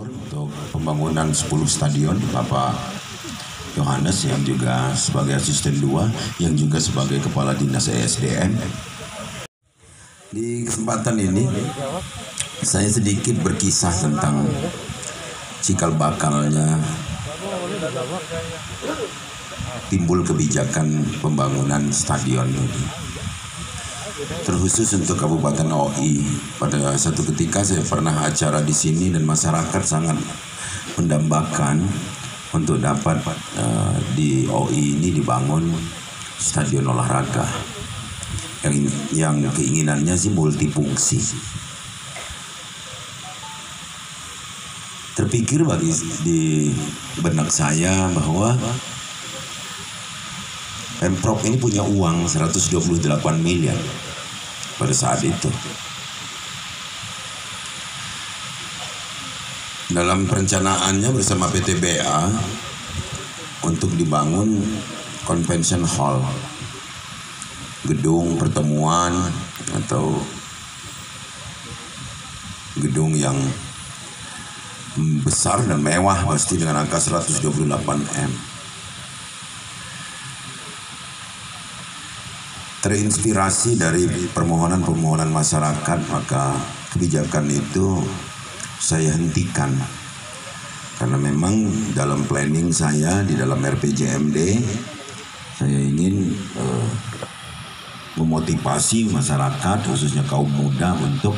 untuk pembangunan 10 stadion, Bapak Yohanes yang juga sebagai asisten 2, yang juga sebagai kepala dinas ESDM. Di kesempatan ini saya sedikit berkisah tentang cikal bakalnya timbul kebijakan pembangunan stadion ini. Terkhusus untuk Kabupaten OI, pada satu ketika saya pernah acara di sini dan masyarakat sangat mendambakan untuk dapat di OI ini dibangun stadion olahraga yang keinginannya sih multifungsi. Terpikir di benak saya bahwa Pemprov ini punya uang 128 miliar pada saat itu. Dalam perencanaannya bersama PTBA untuk dibangun convention hall, gedung pertemuan atau gedung yang besar dan mewah pasti dengan angka 128 M. Terinspirasi dari permohonan-permohonan masyarakat, maka kebijakan itu saya hentikan. Karena memang dalam planning saya di dalam RPJMD, saya ingin memotivasi masyarakat, khususnya kaum muda, untuk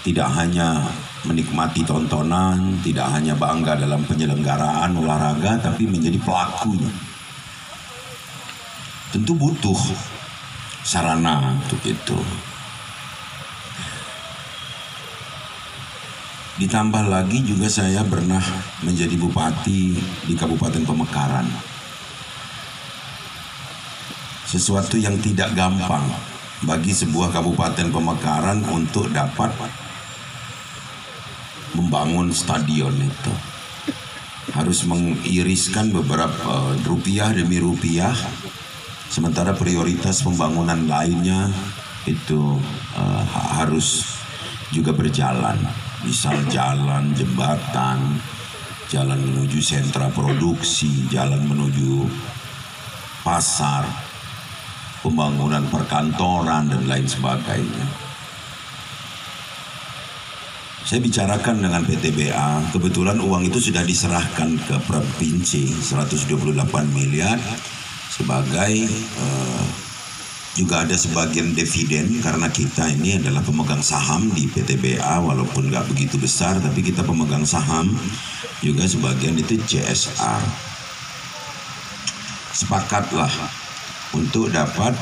tidak hanya menikmati tontonan, tidak hanya bangga dalam penyelenggaraan olahraga, tapi menjadi pelakunya. Tentu butuh sarana untuk itu. Ditambah lagi juga saya pernah menjadi bupati di Kabupaten Pamekaran. Sesuatu yang tidak gampang bagi sebuah Kabupaten Pamekaran untuk dapat membangun stadion itu. Harus mengiriskan beberapa rupiah demi rupiah. Sementara prioritas pembangunan lainnya itu harus juga berjalan. Misal jalan, jembatan, jalan menuju sentra produksi, jalan menuju pasar, pembangunan perkantoran dan lain sebagainya. Saya bicarakan dengan PTBA, kebetulan uang itu sudah diserahkan ke provinsi 128 miliar. Sebagai juga ada sebagian dividen, karena kita ini adalah pemegang saham di PTBA, walaupun nggak begitu besar, tapi kita pemegang saham juga sebagian itu CSR. Sepakatlah untuk dapat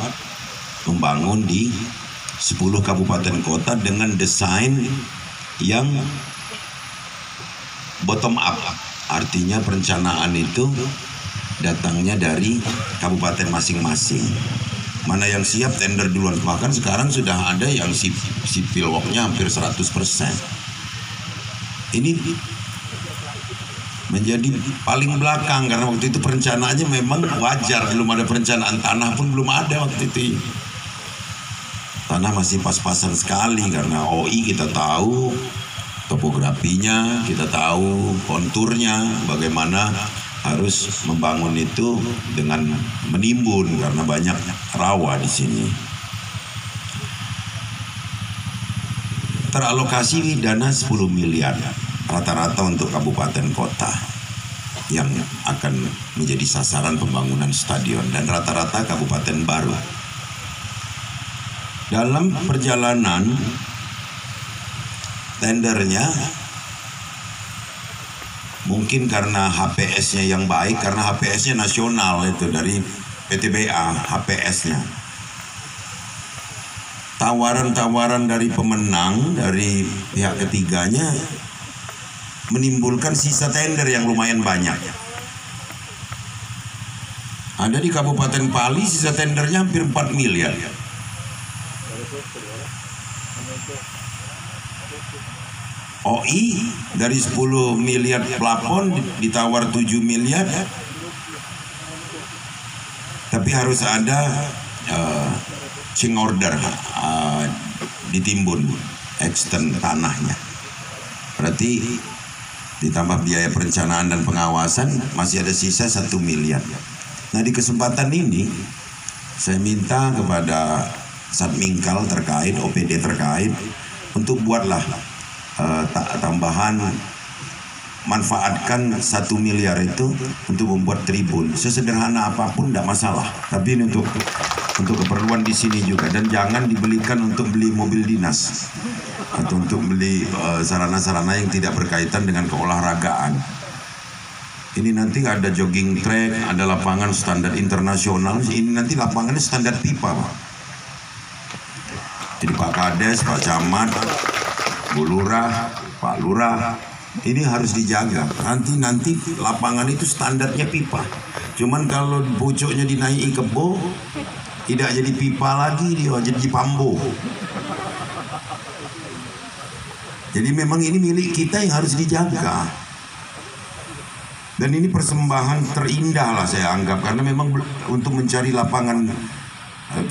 membangun di 10 kabupaten kota dengan desain yang bottom up, artinya perencanaan itu datangnya dari kabupaten masing-masing. Mana yang siap tender duluan, bahkan sekarang sudah ada yang sipil worknya hampir 100%. Ini menjadi paling belakang karena waktu itu perencanaannya memang wajar, belum ada perencanaan tanah pun belum ada waktu itu. Tanah masih pas-pasan sekali karena OI kita tahu topografinya, kita tahu konturnya, bagaimana harus membangun itu dengan menimbun karena banyak rawa di sini. Teralokasi dana 10 miliar rata-rata untuk kabupaten kota yang akan menjadi sasaran pembangunan stadion, dan rata-rata kabupaten baru. Dalam perjalanan tendernya, mungkin karena HPS-nya yang baik, karena HPS-nya nasional itu dari PTBA, HPS-nya. Tawaran-tawaran dari pemenang, dari pihak ketiganya, menimbulkan sisa tender yang lumayan banyak. Ada di Kabupaten Pali sisa tendernya hampir 4 miliar. OI dari 10 miliar plafon ditawar 7 miliar, tapi harus ada change order, ditimbun extend tanahnya. Berarti ditambah biaya perencanaan dan pengawasan masih ada sisa 1 miliar. Nah, di kesempatan ini saya minta kepada Satmingkal terkait, OPD terkait, untuk buatlah tambahan, manfaatkan 1 miliar itu untuk membuat tribun. Sesederhana apapun tidak masalah, tapi ini untuk keperluan di sini juga, dan jangan dibelikan untuk beli mobil dinas atau untuk beli sarana-sarana yang tidak berkaitan dengan keolahragaan. Ini nanti ada jogging track, ada lapangan standar internasional. Ini nanti lapangannya standar pipa, Pak. Jadi Pak Kades, Pak Camat, Bu Lurah, Pak Lurah, ini harus dijaga. Nanti lapangan itu standarnya pipa. Cuman kalau pucuknya dinaiki kebo, tidak jadi pipa lagi, dia jadi pambo. Jadi memang ini milik kita yang harus dijaga. Dan ini persembahan terindah lah saya anggap, karena memang untuk mencari lapangan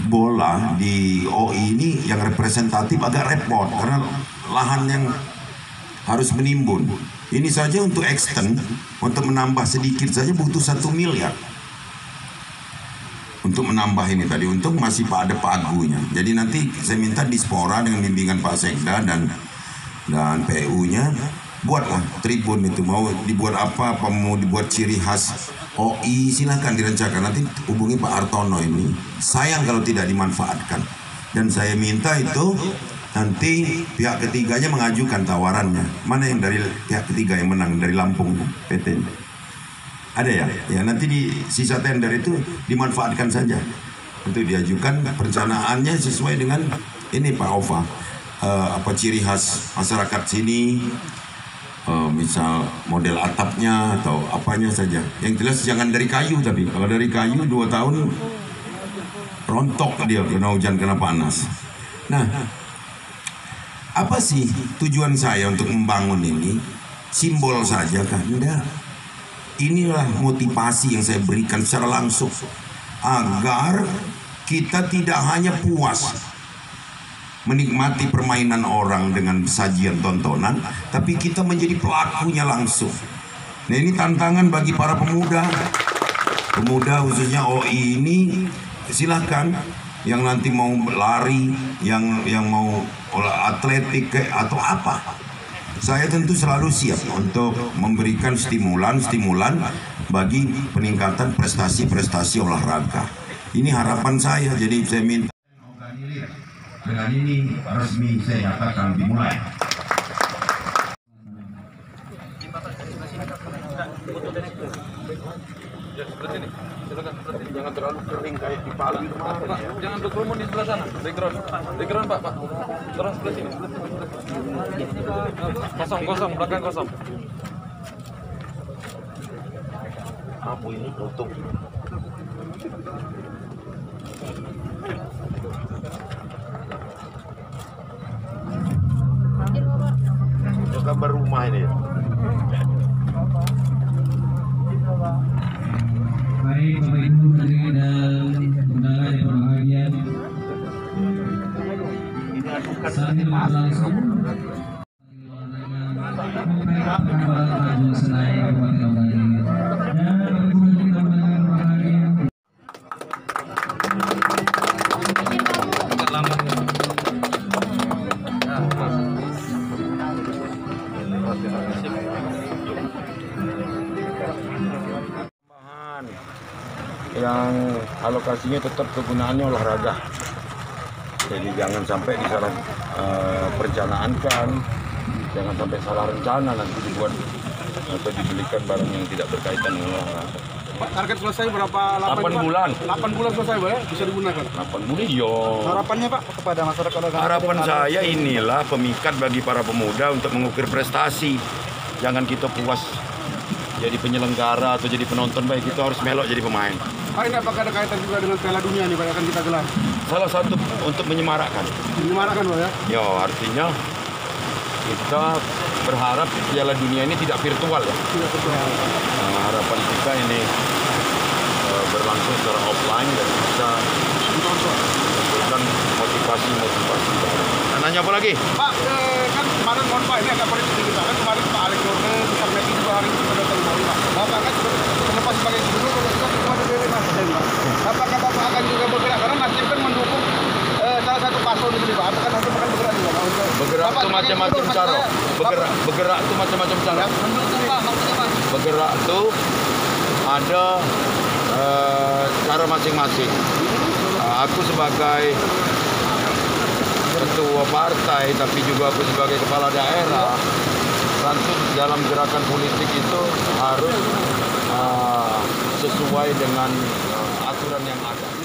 bola di OI ini yang representatif agak repot karena lahan yang harus menimbun. Ini saja untuk extend, untuk menambah sedikit saja butuh 1 miliar. Untuk menambah ini tadi, untung masih ada pagunya. Jadi nanti saya minta Dispora dengan bimbingan Pak Sekda dan PU-nya, buatlah tribun itu. Mau dibuat apa mau dibuat ciri khas OI, silahkan direncanakan. Nanti hubungi Pak Hartono ini. Sayang kalau tidak dimanfaatkan. Dan saya minta itu nanti pihak ketiganya mengajukan tawarannya. Mana yang dari pihak ketiga yang menang dari Lampung PT? Ada ya? Ya nanti di sisa tender itu dimanfaatkan saja untuk diajukan perencanaannya sesuai dengan ini Pak Ova. Apa ciri khas masyarakat sini? Misal model atapnya atau apanya saja. Yang jelas jangan dari kayu, tapi kalau dari kayu 2 tahun rontok dia, kena hujan kena panas. Nah, apa sih tujuan saya untuk membangun ini? Simbol saja kan? Enggak. Inilah motivasi yang saya berikan secara langsung agar kita tidak hanya puas menikmati permainan orang dengan sajian tontonan, tapi kita menjadi pelakunya langsung. Nah, ini tantangan bagi para pemuda khususnya OI ini. Silahkan yang nanti mau lari, yang mau atletik atau apa, saya tentu selalu siap untuk memberikan stimulan bagi peningkatan prestasi olahraga. Ini harapan saya. Jadi saya minta dengan ini resmi saya nyatakan dimulai. Jangan terlalu kering kayak di Palu kemarin. Jangan berkerumun di sebelah sana. Background Pak. Terus sebelah sini. Kosong, belakang kosong. Apa ini tutup? Gambar rumah ini. Baik Bapak Ibu hadirin dan undangan yang berbahagia, saat ini berlangsung Maju Senayan Kabupaten Ogan. Dan Bapak Ibu hadirin dan undangan yang berbahagia, yang alokasinya tetap kegunaannya olahraga. Jadi jangan sampai disalah perencanaankan, jangan sampai salah rencana nanti dibuat atau dibelikan barang yang tidak berkaitan dengan olahraga. Pak, target selesai berapa? 8 bulan. 8 bulan selesai, Pak ya? Bisa digunakan. 8 bulan, yo. Harapannya Pak kepada masyarakat. Harapan saya inilah pemikat bagi para pemuda untuk mengukir prestasi. Jangan kita puas jadi penyelenggara atau jadi penonton, baik kita harus melok jadi pemain. Pak, ini apakah ada kaitan juga dengan Piala Dunia nih Pak, akan kita gelar? Salah satu untuk menyemarakkan. Menyemarakkan Pak ya? Ya, artinya kita berharap Piala Dunia ini tidak virtual ya. Tidak virtual. Harapan kita ini berlangsung secara offline dan bisa memberikan motivasi. Nanya apa lagi? Pak, kan kemarin mohon Pak, ini agak politik kita kan bergerak itu macam-macam cara. Bergerak itu ada cara masing-masing. Aku sebagai ketua partai, tapi juga aku sebagai kepala daerah, tentu dalam gerakan politik itu harus sesuai dengan aturan yang ada.